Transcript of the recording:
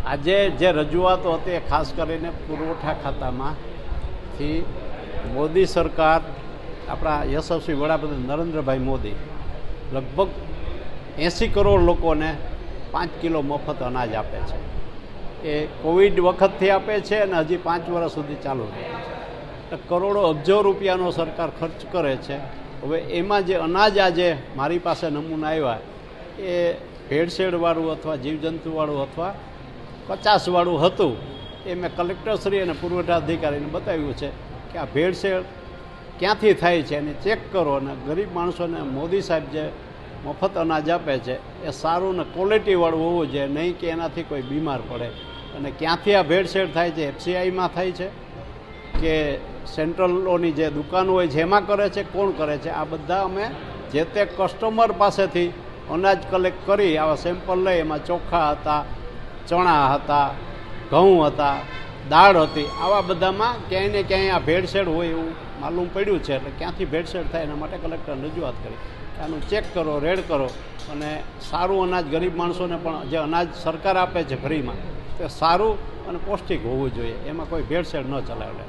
આજે જે રજૂઆતો હતી એ ખાસ કરીને પુરવઠા ખાતામાંથી મોદી સરકાર, આપણા યશસ્વી વડાપ્રધાન નરેન્દ્રભાઈ મોદી લગભગ 80 કરોડ લોકોને 5 કિલો મફત અનાજ આપે છે. એ કોવિડ વખતથી આપે છે અને હજી 5 વર્ષ સુધી ચાલુ રહે છે. કરોડો અબજો રૂપિયાનો સરકાર ખર્ચ કરે છે. હવે એમાં જે અનાજ આજે મારી પાસે નમૂના આવ્યા એ ભેળસેળવાળું અથવા જીવજંતુવાળું અથવા કચાસવાળું હતું. એ મેં કલેક્ટરશ્રી અને પુરવઠા અધિકારીને બતાવ્યું છે કે આ ભેળસેળ ક્યાંથી થાય છે એને ચેક કરો. અને ગરીબ માણસોને મોદી સાહેબ જે મફત અનાજ આપે છે એ સારું ને ક્વોલિટીવાળું હોવું જોઈએ, નહીં કે એનાથી કોઈ બીમાર પડે. અને ક્યાંથી આ ભેળસેળ થાય છે, FCIમાં થાય છે કે સેન્ટ્રલોની જે દુકાનો હોય છે એમાં કરે છે, કોણ કરે છે? આ બધા અમે જે તે કસ્ટમર પાસેથી અનાજ કલેક્ટ કરી આવા સેમ્પલ લઈ, એમાં ચોખા હતા, ચણા હતા, ઘઉં હતા, દાળ હતી, આવા બધામાં ક્યાંય ને ક્યાંય આ ભેળસેળ હોય એવું માલુમ પડ્યું છે. એટલે ક્યાંથી ભેળસેળ થાય એના માટે કલેક્ટરને રજૂઆત કરી આનું ચેક કરો, રેડ કરો અને સારું અનાજ ગરીબ માણસોને પણ જે અનાજ સરકાર આપે છે ફ્રીમાં તે સારું અને પૌષ્ટિક હોવું જોઈએ, એમાં કોઈ ભેળસેળ ન ચલાવે.